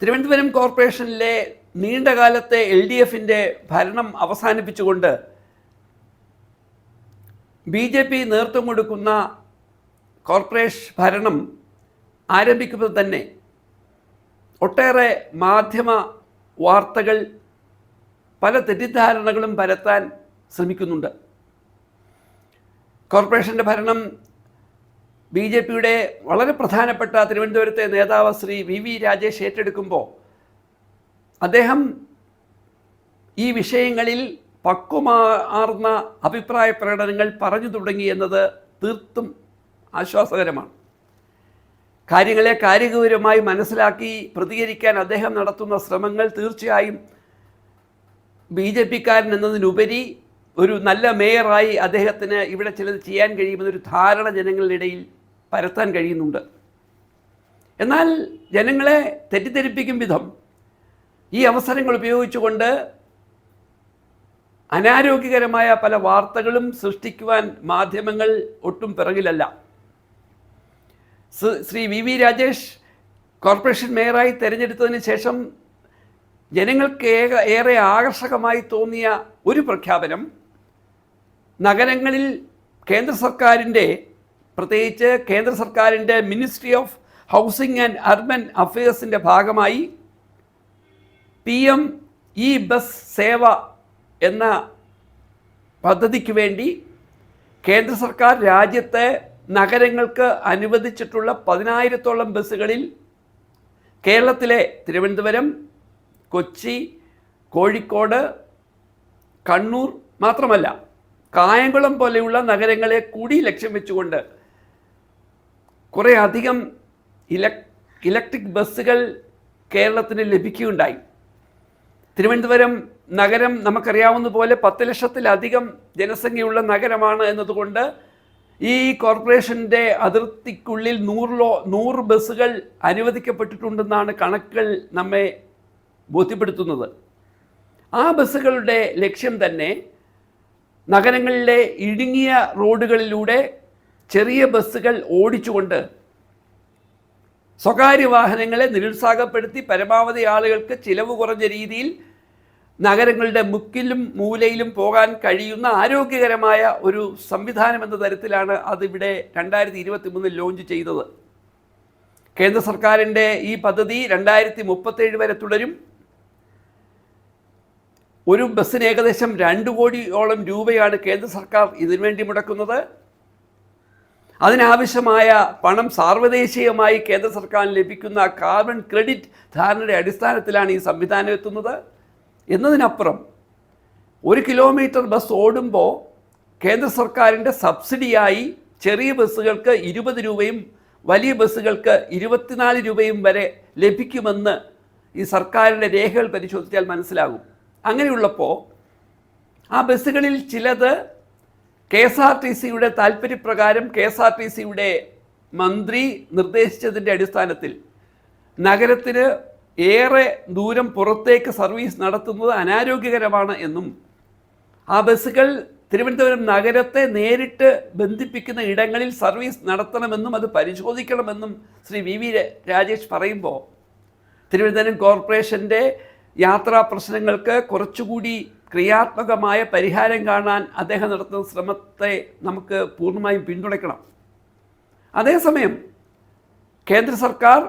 തിരുവനന്തപുരം കോർപ്പറേഷനിലെ നീണ്ടകാലത്തെ LDFിൻ്റെ ഭരണം അവസാനിപ്പിച്ചുകൊണ്ട് BJP നേതൃത്വം കൊടുക്കുന്ന കോർപ്പറേഷൻ ഭരണം ആരംഭിക്കുമ്പോൾ തന്നെ ഒട്ടേറെ മാധ്യമ വാർത്തകൾ പല തെറ്റിദ്ധാരണകളും പരത്താൻ ശ്രമിക്കുന്നുണ്ട്. കോർപ്പറേഷൻ്റെ ഭരണം BJPയുടെ വളരെ പ്രധാനപ്പെട്ട തിരുവനന്തപുരത്തെ നേതാവ് ശ്രീ VV രാജേഷ് ഏറ്റെടുക്കുമ്പോൾ അദ്ദേഹം ഈ വിഷയങ്ങളിൽ പക്വമാർന്ന അഭിപ്രായ പ്രകടനങ്ങൾ പറഞ്ഞു തുടങ്ങി എന്നത് തീർത്തും ആശ്വാസകരമാണ്. കാര്യങ്ങളെ കാര്യഗൗരവമായി മനസ്സിലാക്കി പ്രതികരിക്കാൻ അദ്ദേഹം നടത്തുന്ന ശ്രമങ്ങൾ തീർച്ചയായും BJPക്കാരൻ എന്നതിനുപരി ഒരു നല്ല മേയറായി അദ്ദേഹത്തിന് ഇവിടെ ചിലത് ചെയ്യാൻ കഴിയുമെന്നൊരു ധാരണ ജനങ്ങളുടെ ഇടയിൽ പരത്താൻ കഴിയുന്നുണ്ട്. എന്നാൽ ജനങ്ങളെ തെറ്റിദ്ധരിപ്പിക്കും വിധം ഈ അവസരങ്ങൾ ഉപയോഗിച്ചുകൊണ്ട് അനാരോഗ്യകരമായ പല വാർത്തകളും സൃഷ്ടിക്കുവാൻ മാധ്യമങ്ങൾ ഒട്ടും പിറകിലല്ല. ശ്രീ VV രാജേഷ് കോർപ്പറേഷൻ മേയറായി തിരഞ്ഞെടുത്തതിന് ശേഷം ജനങ്ങൾക്ക് ഏറെ ആകർഷകമായി തോന്നിയ ഒരു പ്രഖ്യാപനം നഗരങ്ങളിൽ കേന്ദ്ര സർക്കാരിൻ്റെ, പ്രത്യേകിച്ച് കേന്ദ്ര സർക്കാരിൻ്റെ ministry of housing and urban അഫയേഴ്സിൻ്റെ ഭാഗമായി PM-E ബസ് സേവ എന്ന പദ്ധതിക്ക് വേണ്ടി കേന്ദ്ര സർക്കാർ രാജ്യത്തെ നഗരങ്ങൾക്ക് അനുവദിച്ചിട്ടുള്ള 10,000-ഓളം ബസ്സുകളിൽ കേരളത്തിലെ തിരുവനന്തപുരം, കൊച്ചി, കോഴിക്കോട്, കണ്ണൂർ മാത്രമല്ല കായംകുളം പോലെയുള്ള നഗരങ്ങളെ കൂടി ലക്ഷ്യം വെച്ചുകൊണ്ട് കുറേ അധികം ഇലക്ട്രിക് ബസ്സുകൾ കേരളത്തിന് ലഭിക്കുകയുണ്ടായി. തിരുവനന്തപുരം നഗരം നമുക്കറിയാവുന്ന പോലെ 10 ലക്ഷത്തിലധികം ജനസംഖ്യയുള്ള നഗരമാണ് എന്നതുകൊണ്ട് ഈ കോർപ്പറേഷൻ്റെ അതിർത്തിക്കുള്ളിൽ 100 ബസ്സുകൾ അനുവദിക്കപ്പെട്ടിട്ടുണ്ടെന്നാണ് കണക്കുകൾ നമ്മെ ബോധ്യപ്പെടുത്തുന്നത്. ആ ബസ്സുകളുടെ ലക്ഷ്യം തന്നെ നഗരങ്ങളിലെ ഇടുങ്ങിയ റോഡുകളിലൂടെ ചെറിയ ബസ്സുകൾ ഓടിച്ചുകൊണ്ട് സ്വകാര്യ വാഹനങ്ങളെ നിരുത്സാഹപ്പെടുത്തി പരമാവധി ആളുകൾക്ക് ചിലവ് കുറഞ്ഞ രീതിയിൽ നഗരങ്ങളുടെ മുക്കിലും മൂലയിലും പോകാൻ കഴിയുന്ന ആരോഗ്യകരമായ ഒരു സംവിധാനം എന്ന തരത്തിലാണ് അതിവിടെ 2023 ലോഞ്ച് ചെയ്തത്. കേന്ദ്ര സർക്കാരിൻ്റെ ഈ പദ്ധതി 2037 വരെ തുടരും. ഒരു ബസ്സിന് ഏകദേശം 2 കോടിയോളം രൂപയാണ് കേന്ദ്ര സർക്കാർ ഇതിനുവേണ്ടി മുടക്കുന്നത്. അതിനാവശ്യമായ പണം സാർവദേശീയമായി കേന്ദ്ര സർക്കാരിന് ലഭിക്കുന്ന കാർബൺ ക്രെഡിറ്റ് ധാരണയുടെ അടിസ്ഥാനത്തിലാണ് ഈ സംവിധാനം എത്തുന്നത്. എന്നതിനപ്പുറം 1 കിലോമീറ്റർ ബസ് ഓടുമ്പോൾ കേന്ദ്ര സർക്കാരിൻ്റെ സബ്സിഡിയായി ചെറിയ ബസ്സുകൾക്ക് 20 രൂപയും വലിയ ബസ്സുകൾക്ക് 24 രൂപയും വരെ ലഭിക്കുമെന്ന് ഈ സർക്കാരിൻ്റെ രേഖകൾ പരിശോധിച്ചാൽ മനസ്സിലാകും. അങ്ങനെയുള്ളപ്പോൾ ആ ബസ്സുകളിൽ ചിലത് KSRTCയുടെ താൽപ്പര്യപ്രകാരം KSRTCയുടെ മന്ത്രി നിർദ്ദേശിച്ചതിൻ്റെ അടിസ്ഥാനത്തിൽ നഗരത്തിന് ഏറെ ദൂരം പുറത്തേക്ക് സർവീസ് നടത്തുന്നത് അനാരോഗ്യകരമാണ് എന്നും ആ ബസ്സുകൾ തിരുവനന്തപുരം നഗരത്തെ നേരിട്ട് ബന്ധിപ്പിക്കുന്ന ഇടങ്ങളിൽ സർവീസ് നടത്തണമെന്നും അത് പരിശോധിക്കണമെന്നും ശ്രീ VV രാജേഷ് പറയുമ്പോൾ തിരുവനന്തപുരം കോർപ്പറേഷൻ്റെ യാത്രാ പ്രശ്നങ്ങൾക്ക് കുറച്ചുകൂടി ക്രിയാത്മകമായ പരിഹാരം കാണാൻ അദ്ദേഹം നടത്തുന്ന ശ്രമത്തെ നമുക്ക് പൂർണ്ണമായും പിന്തുണയ്ക്കണം. അതേസമയം കേന്ദ്ര സർക്കാർ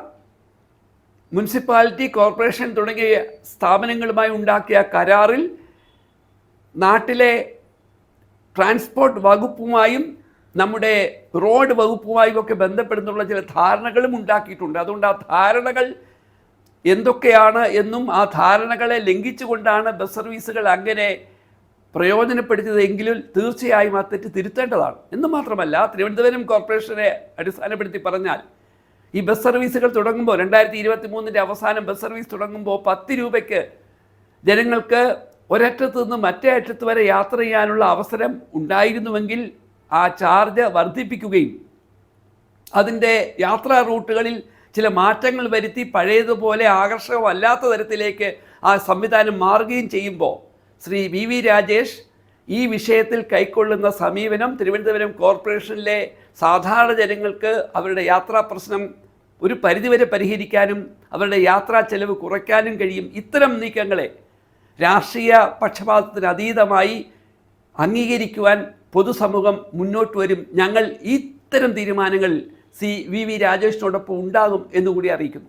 മുനിസിപ്പാലിറ്റി, കോർപ്പറേഷൻ തുടങ്ങിയ സ്ഥാപനങ്ങളുമായി ഉണ്ടാക്കിയ കരാറിൽ നാട്ടിലെ ട്രാൻസ്പോർട്ട് വകുപ്പുമായും നമ്മുടെ റോഡ് വകുപ്പുമായും ഒക്കെ ബന്ധപ്പെടുന്നുള്ള ചില ധാരണകളും ഉണ്ടാക്കിയിട്ടുണ്ട്. അതുകൊണ്ട് ആ ധാരണകൾ എന്തൊക്കെയാണ് എന്നും ആ ധാരണകളെ ലംഘിച്ചുകൊണ്ടാണ് ബസ് സർവീസുകൾ അങ്ങനെ പ്രയോജനപ്പെടുത്തിയതെങ്കിലും തീർച്ചയായും ആ തെറ്റ് തിരുത്തേണ്ടതാണ്. എന്ന് മാത്രമല്ല, തിരുവനന്തപുരം കോർപ്പറേഷനെ അടിസ്ഥാനപ്പെടുത്തി പറഞ്ഞാൽ ഈ ബസ് സർവീസുകൾ തുടങ്ങുമ്പോൾ 2023 അവസാനം ബസ് സർവീസ് തുടങ്ങുമ്പോൾ 10 രൂപയ്ക്ക് ജനങ്ങൾക്ക് ഒരറ്റത്ത് നിന്ന് മറ്റേ അറ്റത്ത് വരെ യാത്ര ചെയ്യാനുള്ള അവസരം ഉണ്ടായിരുന്നുവെങ്കിൽ ആ ചാർജ് വർദ്ധിപ്പിക്കുകയും അതിൻ്റെ യാത്രാ റൂട്ടുകളിൽ ചില മാറ്റങ്ങൾ വരുത്തി പഴയതുപോലെ ആകർഷകമല്ലാത്ത തരത്തിലേക്ക് ആ സംവിധാനം മാറുകയും ചെയ്യുമ്പോൾ ശ്രീ VV രാജേഷ് ഈ വിഷയത്തിൽ കൈക്കൊള്ളുന്ന സമീപനം തിരുവനന്തപുരം കോർപ്പറേഷനിലെ സാധാരണ ജനങ്ങൾക്ക് അവരുടെ യാത്രാ പ്രശ്നം ഒരു പരിധിവരെ പരിഹരിക്കാനും അവരുടെ യാത്രാ ചെലവ് കുറയ്ക്കാനും കഴിയും. ഇത്തരം നീക്കങ്ങളെ രാഷ്ട്രീയ പക്ഷപാതത്തിന് അതീതമായി അംഗീകരിക്കുവാൻ പൊതുസമൂഹം മുന്നോട്ട് വരും. ഞങ്ങൾ ഇത്തരം തീരുമാനങ്ങൾ വി രാജേഷിനോടൊപ്പം ഉണ്ടാകും എന്നുകൂടി അറിയിക്കുന്നു.